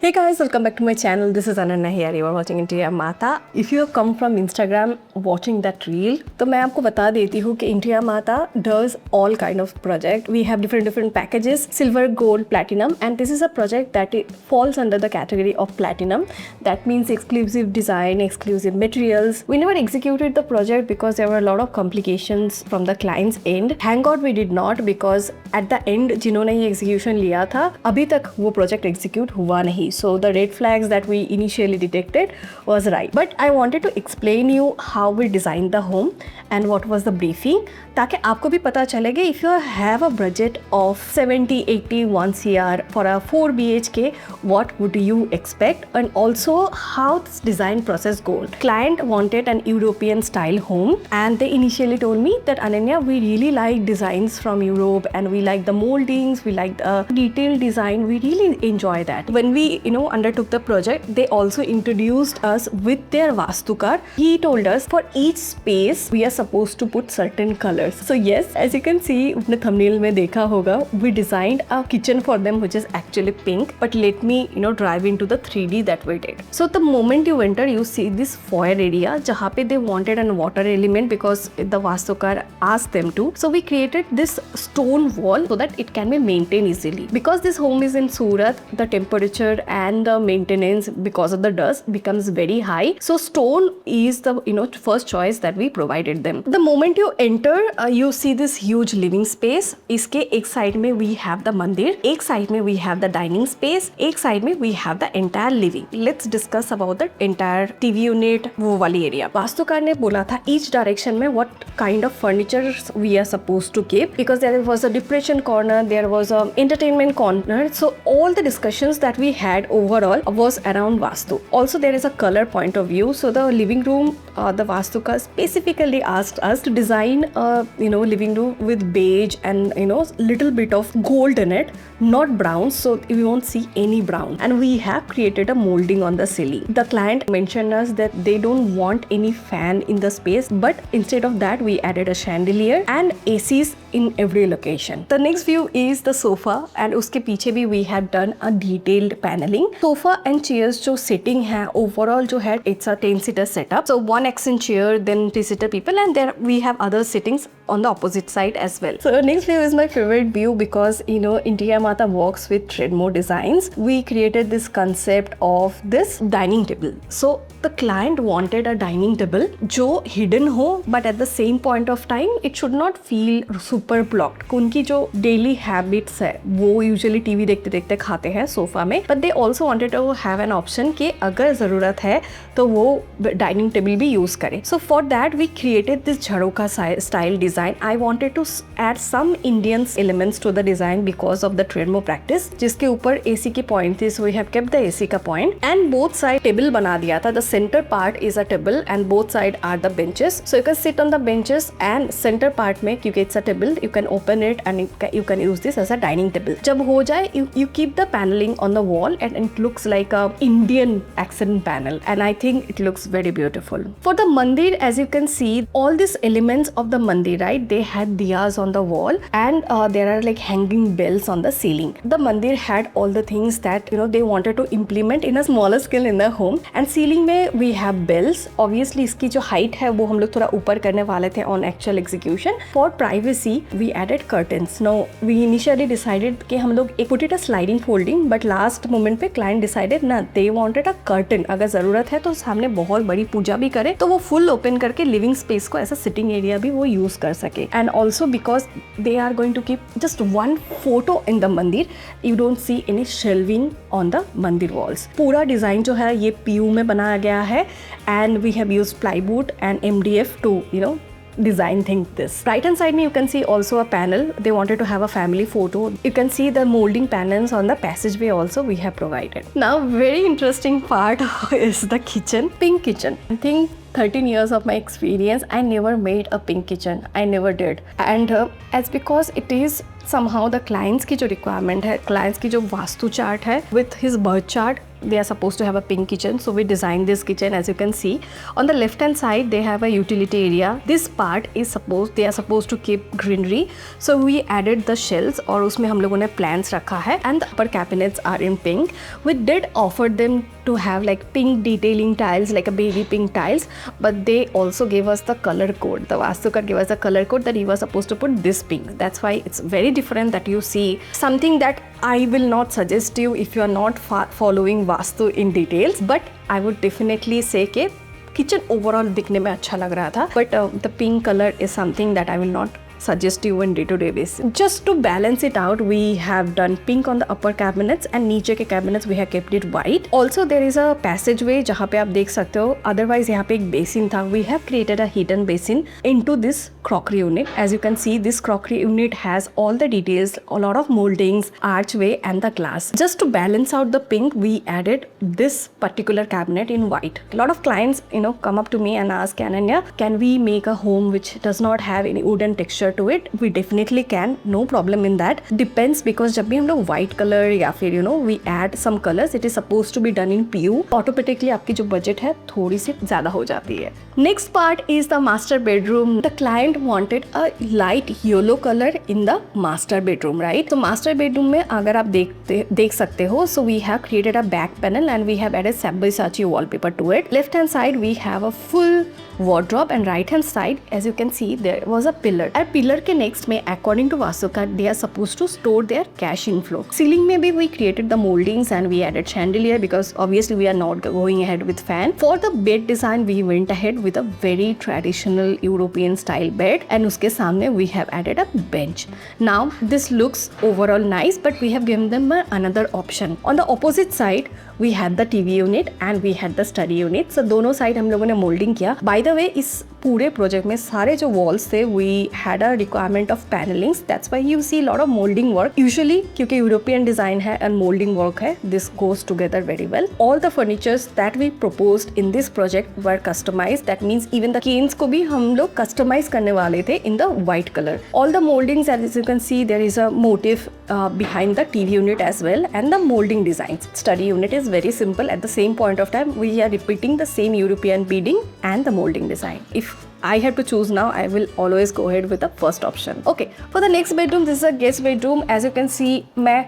Hey guys, welcome back to my channel. This is Ananya here. You are watching Interior Mata. If you have come from Instagram watching that reel, तो मैं आपको बता देती हूँ कि Interior Mata does all kind of project. We have different packages, silver, gold, platinum, and this is a project that it falls under the category of platinum. That means exclusive design, exclusive materials. We never executed the project because there were a lot of complications from the client's end. Thank God we did not, because at the end जिन्होंने ये execution लिया था अभी तक वो project execute हुआ नहीं. So the red flags that we initially detected was right. But I wanted to explain you how we designed the home and what was the briefing, ताकि आपको भी पता चलेगा if you have a budget of 70, 80, 1 CR for a 4 BHK, what would you expect, and also how this design process goes. Client wanted an European style home and they initially told me that Ananya, we really like designs from Europe and we like the moldings, we like the detailed design, we really enjoy that. When we undertook the project, they also introduced us with their Vastukar. He told us for each space we are supposed to put certain colors. So yes, as you can see, अपने thumbnail में देखा होगा, we designed a kitchen for them which is actually pink. But let me drive into the 3D that we did. So the moment you enter, you see this foyer area जहाँ पे they wanted a water element because the Vastukar asked them to. So we created this stone wall so that it can be maintained easily. Because this home is in Surat, the temperature and the maintenance because of the dust becomes very high. So stone is the first choice that we provided them. The moment you enter, you see this huge living space. इसके एक side में we have the मंदिर, एक side में we have the dining space, एक side में we have the entire living. Let's discuss about the entire TV unit, वो वाली area. वास्तुकार ने बोला था each direction में what kind of furniture we are supposed to keep, because there was a depression corner, there was a entertainment corner. So all the discussions that we had overall was around Vastu. Also there is a color point of view. So the living room, the Vastukar specifically asked us to design a living room with beige and little bit of gold in it, not brown, so we won't see any brown. And we have created a molding on the ceiling. The client mentioned us that they don't want any fan in the space, but instead of that we added a chandelier and ACs in every location. The next view is the sofa, and उसके पीछे भी we have done a detailed paneling. Sofa and chairs जो sitting है overall जो है, it's a 10-seater setup. So one accent chair, then 3-seater people, and there we have other sittings on the opposite side as well. So next view is my favorite view because Interior Mata works with Treadmore designs. We created this concept of this dining table. So the client wanted a dining table जो hidden हो, but at the same point of time it should not feel super blocked. उनकी जो daily habits है वो usually TV देखते देखते खाते हैं सोफा में, but they also wanted to have an option कि अगर ज़रूरत है तो वो dining table भी use करे. So for that we created this Jharokha style design. I wanted to add some Indian elements to the design because of the Treadmore practice, जिसके ऊपर AC के point थे, so we have kept the AC का point and both side table बना दिया था. The center part is a table and both side are the benches, so you can sit on the benches, and center part में क्योंकि it's a table, you can open it and you can use this as a dining table. जब हो जाए you keep the paneling on the wall and it looks like a Indian accent panel, and I think it looks very beautiful. For the mandir, as you can see, all these elements of the mandir, right, they had diyas on the wall and there are like hanging bells on the ceiling. The mandir had all the things that they wanted to implement in a smaller scale in the home. And ceiling में we have bells. Obviously इसकी जो height है वो हम लोग थोड़ा ऊपर करने वाले थे on actual execution. For privacy we added curtains. Now we initially decided कि हम लोग put it a sliding folding, but last moment पे client decided ना, they wanted a curtain. अगर ज़रूरत है तो सामने बहुत बड़ी पूजा भी करे तो वो full open करके living space को ऐसा sitting area भी वो use कर सके. And also because they are going to keep just one photo in the mandir, you don't see any shelving on the mandir walls. पूरा design जो है ये PU में बनाया गया है, and we have used plywood and MDF to design things this. Right hand side you can see also a panel. They wanted to have a family photo. You can see the molding panels on the passageway also we have provided. Now very interesting part is the kitchen. Pink kitchen. I think 13 years of my experience, I never made a pink kitchen. I never did. And as because it is somehow the clients की जो requirement है, clients की जो vastu chart है with his birth chart, they are supposed to have a pink kitchen, so we designed this kitchen. As you can see on the left hand side they have a utility area. This part is they are supposed to keep greenery, so we added the shelves और उसमें हम लोगों ने plants रखा है, and the upper cabinets are in pink. We did offer them to have like pink detailing tiles, like a baby pink tiles, but they also gave us the color code. The Vastuka gave us the color code that you were supposed to put this pink. That's why it's very different that you see something that I will not suggest you if you are not following Vastu in details, but I would definitely say कि kitchen overall दिखने में अच्छा लग रहा था, but the pink color is something that I will not suggest you in day-to-day basis. Just to balance it out, we have done pink on the upper cabinets and नीचे के cabinets we have kept it white. Also there is a passageway जहाँ पे आप देख सकते हो. Otherwise यहाँ पे एक basin था. We have created a hidden basin into this crockery unit. As you can see, this crockery unit has all the details, a lot of moldings, archway and the glass. Just to balance out the pink, we added this particular cabinet in white. A lot of clients, come up to me and ask, Ananya, can we make a home which does not have any wooden texture to it? We definitely can, no problem in that. Depends, because जब भी हम लोग white color या फिर we add some colors, it is supposed to be done in PU. Automatically आपकी जो budget है थोड़ी सी ज़्यादा हो जाती है. Next part is the master bedroom. The client wanted a light yellow color in the master bedroom, right? So master bedroom में अगर आप देख सकते हो, so we have created a back panel and we have added Sabyasachi wallpaper to it. Left hand side we have a full wardrobe and right hand side, as you can see, there was a pillar. और pillar के next में according to Vastuka they are supposed to store their cash inflow. Ceiling में भी we created the moldings and we added chandelier because obviously we are not going ahead with fan. For the bed design we went ahead with a very traditional European style bed and उसके सामने we have added a bench. Now this looks overall nice, but we have given them another option. On the opposite side we had the TV unit and we had the study unit. So दोनों side हम लोगों ने molding किया. By the way, इस पूरे project में सारे जो walls थे we had a requirement of panelings. That's why you see a lot of molding work. Usually क्योंकि European design है and molding work है, this goes together very well. All the furnitures that we proposed in this project were customized. That means even the canes को भी हम लोग customize करने वाले थे in the white color. All the moldings, as you can see, there is a motif behind the TV unit as well, and the molding designs. Study unit is very simple. At the same point of time we are repeating the same European beading and the molding design. If I have to choose now, I will always go ahead with the first option. Okay, for the next bedroom, this is a guest bedroom. As you can see, मैं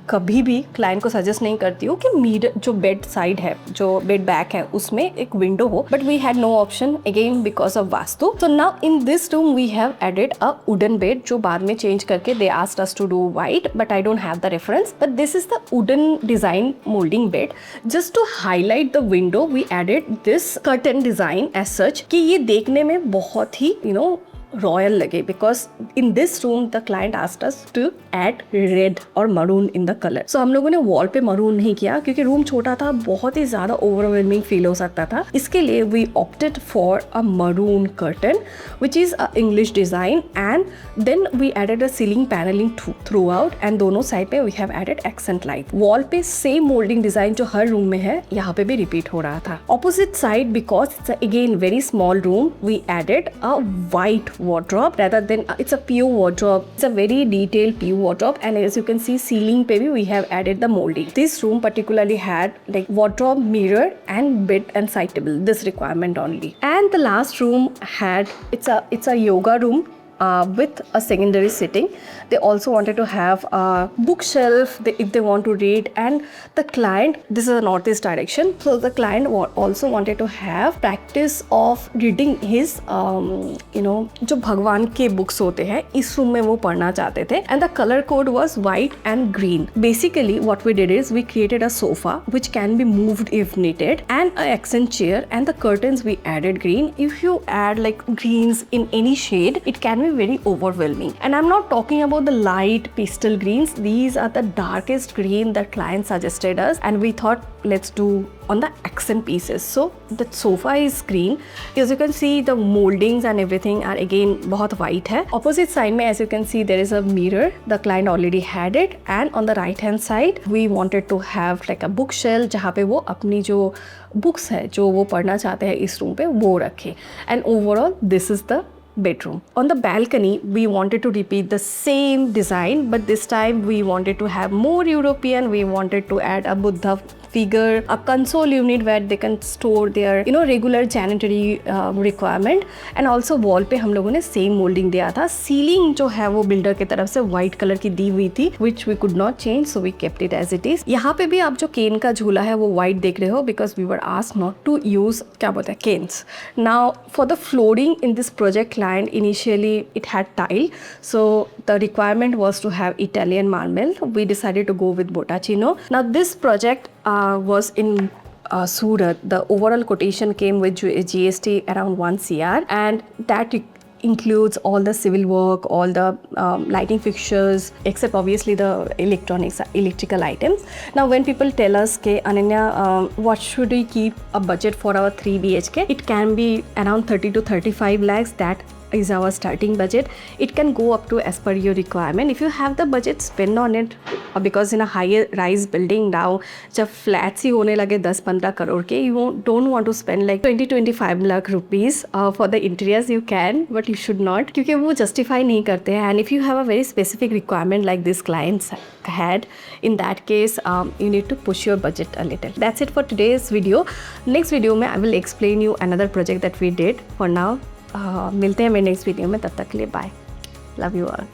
कभी भी client को suggest नहीं करती हूँ कि mid जो bed side है, जो बेड बैक है, उसमें एक विंडो हो, but we had no option again because of Vastu. So now in this room we have added a wooden bed, जो बाद में चेंज करके they asked us to do white, but I don't have the reference. But this is the wooden design moulding bed. Just to highlight the window we added this curtain design as such कि ये देखने में बहुत ही royal लगे, because in this room the client asked us to add red और maroon in the colour. सो हम लोगों ने वॉल पे मरून नहीं किया क्योंकि रूम छोटा था, बहुत ही ज्यादा ओवरवेलमिंग फील हो सकता था. इसके लिए we opted for a maroon curtain which is a English design and then we added a ceiling panelling throughout and दोनों साइड पे we have added accent light. Wall पे सेम मोल्डिंग डिजाइन जो हर room में है यहाँ पे भी रिपीट हो रहा था. Opposite side, because it's again very small room, we added a white wardrobe rather than it's a PU wardrobe. It's a very detailed PU wardrobe, and as you can see ceiling pe bhi we have added the molding. This room particularly had like wardrobe, mirror and bed and side table, this requirement only. And the last room had it's a yoga room with a secondary sitting. They also wanted to have a bookshelf if they want to read, and the client, this is a northeast direction, so the client also wanted to have practice of reading his जो भगवान के books होते हैं इस room में वो पढ़ना चाहते थे. And the color code was white and green. Basically what we did is we created a sofa which can be moved if needed and an accent chair, and the curtains we added green. If you add like greens in any shade, it can be very overwhelming. And I'm not talking about the light pastel greens. These are the darkest green that client suggested us, and we thought let's do on the accent pieces. So the sofa is green. As you can see, the moldings and everything are again बहुत white है. Opposite side में as you can see there is a mirror. The client already had it. And on the right hand side we wanted to have like a bookshelf जहाँ पे वो अपनी जो books है जो वो पढ़ना चाहते हैं इस रूम पे वो रखे. And overall this is the bedroom. On the balcony, we wanted to repeat the same design, but this time we wanted to have more European. We wanted to add a Buddha figure, a console unit where they can store their regular sanitary requirement, and also wall पे हम लोगों ने same molding दिया था. Ceiling जो है वो builder की तरफ से white color की दी हुई थी, which we could not change, so we kept it as it is. यहाँ पे भी आप जो cane का झूला है वो white देख रहे हो, because we were asked not to use क्या बोलते हैं canes. Now for the flooring in this project client, initially it had tile, so the requirement was to have Italian marble. We decided to go with Botticino. Now this project was in Surat. The overall quotation came with GST around 1 CR, and that includes all the civil work, all the lighting fixtures, except obviously the electrical items. Now when people tell us, "Ke Ananya, what should we keep a budget for our 3 BHK?" It can be around 30 to 35 lakhs. That is our starting budget. It can go up to as per your requirement. If you have the budget, spend on it, because in a higher rise building now, जब flats ही होने लगे 10-15 करोड़ के, you don't want to spend like 20-25 lakh rupees for the interiors. You can, but you should not, क्योंकि वो justify नहीं करते हैं. And if you have a very specific requirement like this clients had, in that case you need to push your budget a little. That's it for today's video. Next video में I will explain you another project that we did. For now मिलते हैं मेरे next video में. तब तक के लिए bye. Love you all.